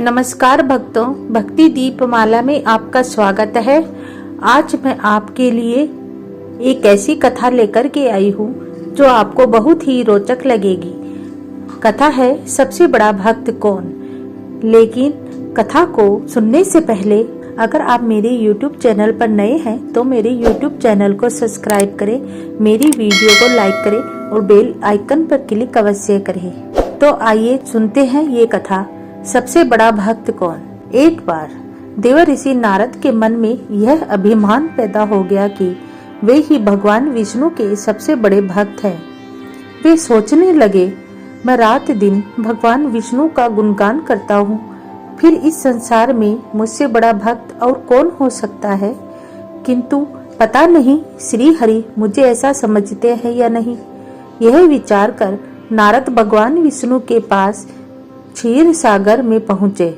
नमस्कार भक्तों, भक्ति दीपमाला में आपका स्वागत है। आज मैं आपके लिए एक ऐसी कथा लेकर के आई हूँ जो आपको बहुत ही रोचक लगेगी। कथा है सबसे बड़ा भक्त कौन। लेकिन कथा को सुनने से पहले अगर आप मेरे YouTube चैनल पर नए हैं तो मेरे YouTube चैनल को सब्सक्राइब करें, मेरी वीडियो को लाइक करें और बेल आइकन पर क्लिक अवश्य करें। तो आइए सुनते हैं ये कथा, सबसे बड़ा भक्त कौन। एक बार देवर्षि नारद के मन में यह अभिमान पैदा हो गया कि वे ही भगवान विष्णु के सबसे बड़े भक्त हैं। वे सोचने लगे, मैं रात दिन भगवान विष्णु का गुणगान करता हूँ, फिर इस संसार में मुझसे बड़ा भक्त और कौन हो सकता है। किंतु पता नहीं श्री हरि मुझे ऐसा समझते हैं या नहीं। यह विचार कर नारद भगवान विष्णु के पास क्षीर सागर में पहुँचे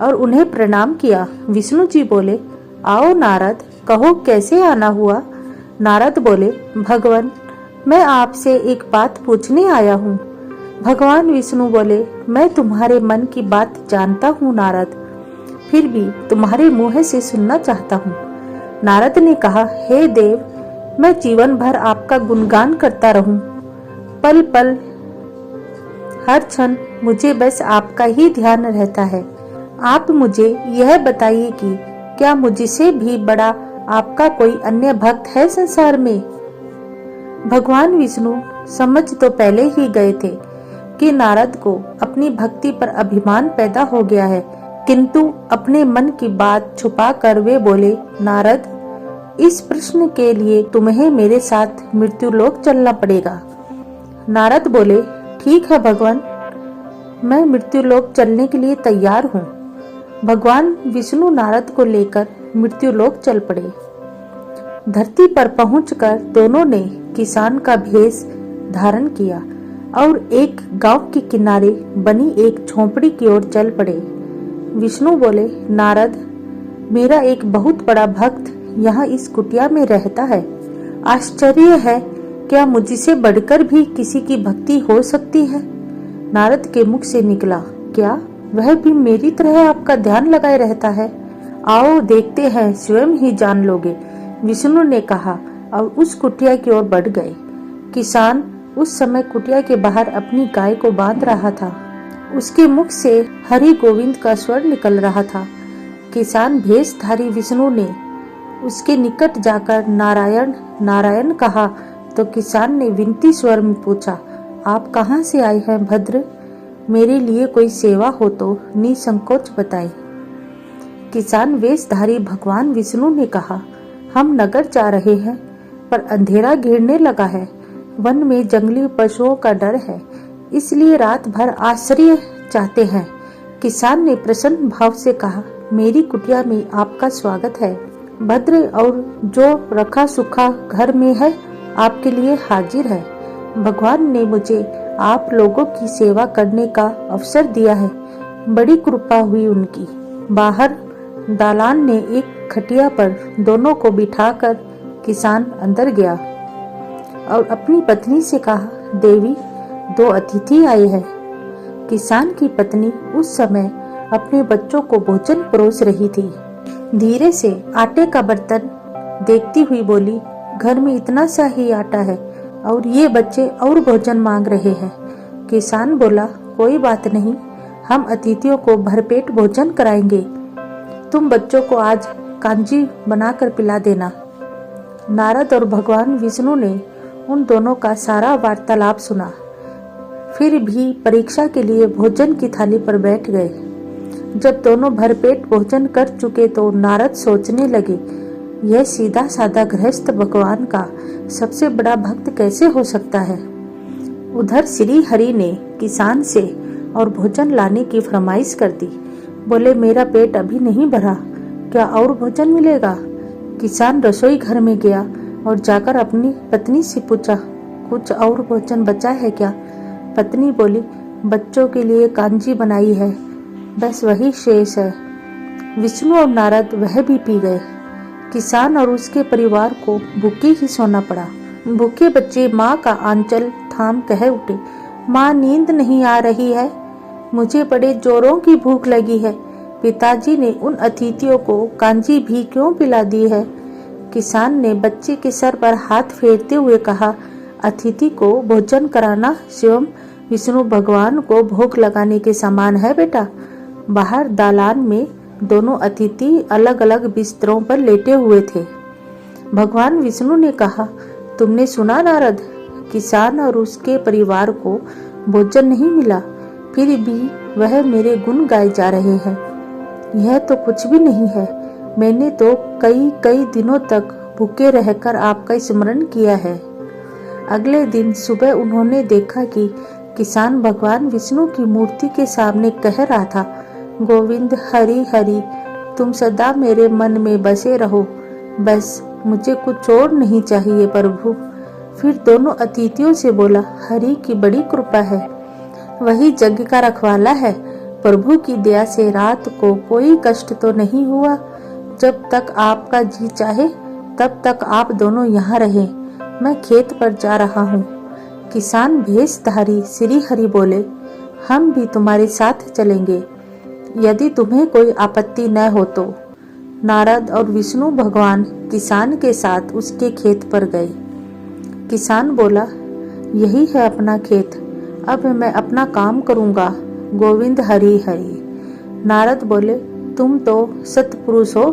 और उन्हें प्रणाम किया। विष्णु जी बोले, आओ नारद, कहो कैसे आना हुआ। नारद बोले, भगवान मैं आपसे एक बात पूछने आया हूँ। भगवान विष्णु बोले, मैं तुम्हारे मन की बात जानता हूँ नारद, फिर भी तुम्हारे मुँह से सुनना चाहता हूँ। नारद ने कहा, हे देव, मैं जीवन भर आपका गुणगान करता रहूं, पल पल हर क्षण मुझे बस आपका ही ध्यान रहता है। आप मुझे यह बताइए कि क्या मुझसे भी बड़ा आपका कोई अन्य भक्त है संसार में। भगवान विष्णु समझ तो पहले ही गए थे कि नारद को अपनी भक्ति पर अभिमान पैदा हो गया है, किंतु अपने मन की बात छुपा कर वे बोले, नारद, इस प्रश्न के लिए तुम्हें मेरे साथ मृत्युलोक चलना पड़ेगा। नारद बोले, ठीक है भगवान, मैं मृत्युलोक चलने के लिए तैयार हूँ। भगवान विष्णु नारद को लेकर मृत्युलोक चल पड़े। धरती पर पहुंचकर दोनों ने किसान का भेष धारण किया और एक गांव के किनारे बनी एक झोंपड़ी की ओर चल पड़े। विष्णु बोले, नारद, मेरा एक बहुत बड़ा भक्त यहाँ इस कुटिया में रहता है। आश्चर्य है, क्या मुझसे बढ़कर भी किसी की भक्ति हो सकती है। नारद के मुख से निकला, क्या वह भी मेरी तरह आपका ध्यान लगाए रहता है। आओ देखते हैं, स्वयं ही जान लोगे, विष्णु ने कहा और उस कुटिया की ओर बढ़ गए। किसान उस समय कुटिया के बाहर अपनी गाय को बांध रहा था। उसके मुख से हरि गोविंद का स्वर निकल रहा था। किसान भेषधारी विष्णु ने उसके निकट जाकर नारायण नारायण कहा तो किसान ने विनती स्वर में पूछा, आप कहाँ से आए हैं भद्र, मेरे लिए कोई सेवा हो तो निसंकोच बताएं। किसान वेशधारी भगवान विष्णु ने कहा, हम नगर जा रहे हैं पर अंधेरा घिरने लगा है, वन में जंगली पशुओं का डर है, इसलिए रात भर आश्रय चाहते हैं। किसान ने प्रसन्न भाव से कहा, मेरी कुटिया में आपका स्वागत है भद्र, और जो रखा सुखा घर में है आपके लिए हाजिर है। भगवान ने मुझे आप लोगों की सेवा करने का अवसर दिया है, बड़ी कृपा हुई उनकी। बाहर दालान ने एक खटिया पर दोनों को बिठाकर किसान अंदर गया और अपनी पत्नी से कहा, देवी, दो अतिथि आए हैं। किसान की पत्नी उस समय अपने बच्चों को भोजन परोस रही थी। धीरे से आटे का बर्तन देखती हुई बोली, घर में इतना सा ही आटा है और ये बच्चे और भोजन मांग रहे हैं। किसान बोला, कोई बात नहीं, हम अतिथियों को भरपेट भोजन कराएंगे, तुम बच्चों को आज कांजी बनाकर पिला देना। नारद और भगवान विष्णु ने उन दोनों का सारा वार्तालाप सुना, फिर भी परीक्षा के लिए भोजन की थाली पर बैठ गए। जब दोनों भरपेट भोजन कर चुके तो नारद सोचने लगे, यह सीधा साधा गृहस्थ भगवान का सबसे बड़ा भक्त कैसे हो सकता है। उधर श्री हरि ने किसान से और भोजन लाने की फरमाइश कर दी। बोले, मेरा पेट अभी नहीं भरा, क्या और भोजन मिलेगा। किसान रसोई घर में गया और जाकर अपनी पत्नी से पूछा, कुछ और भोजन बचा है क्या। पत्नी बोली, बच्चों के लिए कांजी बनाई है, बस वही शेष है। विष्णु और नारद वह भी पी गए। किसान और उसके परिवार को भूखे ही सोना पड़ा। भूखे बच्चे माँ का आंचल थाम कह उठे, माँ नींद नहीं आ रही है। मुझे बड़े जोरों की भूख लगी है। पिताजी ने उन अतिथियों को कांजी भी क्यों पिला दी है? किसान ने बच्चे के सर पर हाथ फेरते हुए कहा, अतिथि को भोजन कराना स्वयं विष्णु भगवान को भोग लगाने के समान है बेटा। बाहर दालान में दोनों अतिथि अलग अलग बिस्तरों पर लेटे हुए थे। भगवान विष्णु ने कहा, तुमने सुना नारद, किसान और उसके परिवार को भोजन नहीं मिला, फिर भी वह मेरे गुण गाए जा रहे हैं। यह तो कुछ भी नहीं है। मैंने तो कई कई दिनों तक भूखे रहकर आपका स्मरण किया है। अगले दिन सुबह उन्होंने देखा कि किसान भगवान विष्णु की मूर्ति के सामने कह रहा था, गोविंद हरि हरि, तुम सदा मेरे मन में बसे रहो, बस मुझे कुछ और नहीं चाहिए प्रभु। फिर दोनों अतिथियों से बोला, हरि की बड़ी कृपा है, वही जग का रखवाला है। प्रभु की दया से रात को कोई कष्ट तो नहीं हुआ। जब तक आपका जी चाहे तब तक आप दोनों यहाँ रहे। मैं खेत पर जा रहा हूँ। किसान भेषधारी श्री हरि बोले, हम भी तुम्हारे साथ चलेंगे यदि तुम्हें कोई आपत्ति न हो तो। नारद और विष्णु भगवान किसान के साथ उसके खेत पर गए। किसान बोला, यही है अपना खेत, अब मैं अपना काम करूंगा, गोविंद हरि हरि। नारद बोले, तुम तो सत्पुरुष हो,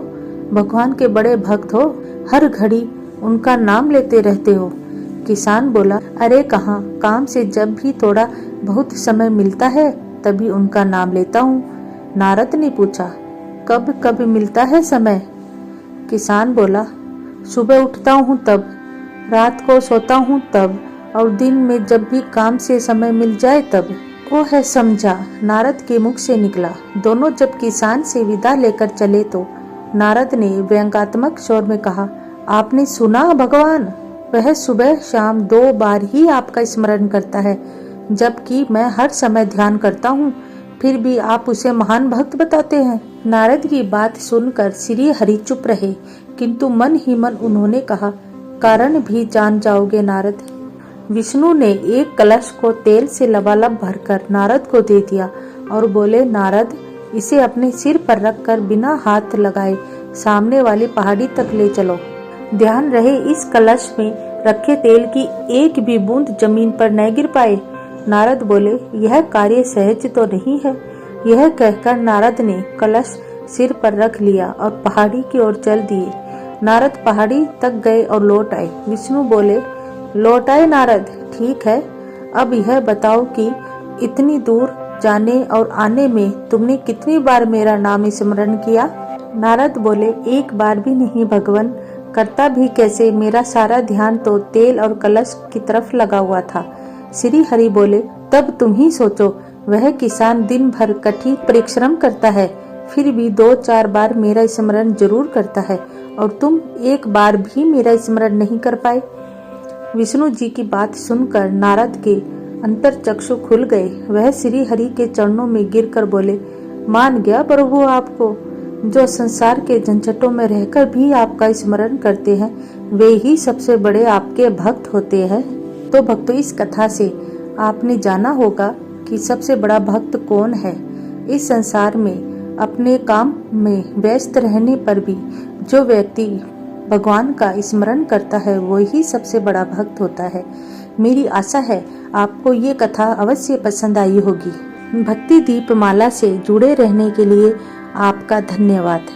भगवान के बड़े भक्त हो, हर घड़ी उनका नाम लेते रहते हो। किसान बोला, अरे कहाँ, काम से जब भी थोड़ा बहुत समय मिलता है तभी उनका नाम लेता हूँ। नारद ने पूछा, कब कब मिलता है समय? किसान बोला, सुबह उठता हूँ तब, रात को सोता हूँ तब, और दिन में जब भी काम से समय मिल जाए तब। वो है समझा, नारद के मुख से निकला। दोनों जब किसान से विदा लेकर चले तो नारद ने व्यंग्यात्मक स्वर में कहा, आपने सुना भगवान, वह सुबह शाम 2 बार ही आपका स्मरण करता है, जबकि मैं हर समय ध्यान करता हूँ, फिर भी आप उसे महान भक्त बताते हैं। नारद की बात सुनकर श्री हरि चुप रहे, किंतु मन ही मन उन्होंने कहा, कारण भी जान जाओगे नारद। विष्णु ने एक कलश को तेल से लबालब भरकर नारद को दे दिया और बोले, नारद, इसे अपने सिर पर रखकर बिना हाथ लगाए सामने वाली पहाड़ी तक ले चलो। ध्यान रहे इस कलश में रखे तेल की एक भी बूंद जमीन पर न गिर पाए। नारद बोले, यह कार्य सहज तो नहीं है। यह कहकर नारद ने कलश सिर पर रख लिया और पहाड़ी की ओर चल दिए। नारद पहाड़ी तक गए और लौट आए। विष्णु बोले, लौट आए नारद, ठीक है, अब यह बताओ कि इतनी दूर जाने और आने में तुमने कितनी बार मेरा नाम स्मरण किया? नारद बोले, एक बार भी नहीं भगवान, करता भी कैसे, मेरा सारा ध्यान तो तेल और कलश की तरफ लगा हुआ था। श्री हरि बोले, तब तुम ही सोचो, वह किसान दिन भर कठिन परिश्रम करता है, फिर भी 2-4 बार मेरा स्मरण जरूर करता है, और तुम एक बार भी मेरा स्मरण नहीं कर पाए। विष्णु जी की बात सुनकर नारद के अंतर चक्षु खुल गए। वह श्री हरि के चरणों में गिरकर बोले, मान गया प्रभु आपको। जो संसार के झंझटों में रहकर भी आपका स्मरण करते हैं, वे ही सबसे बड़े आपके भक्त होते हैं। तो भक्तों, इस कथा से आपने जाना होगा कि सबसे बड़ा भक्त कौन है। इस संसार में अपने काम में व्यस्त रहने पर भी जो व्यक्ति भगवान का स्मरण करता है, वो ही सबसे बड़ा भक्त होता है। मेरी आशा है आपको ये कथा अवश्य पसंद आई होगी। भक्ति दीपमाला से जुड़े रहने के लिए आपका धन्यवाद।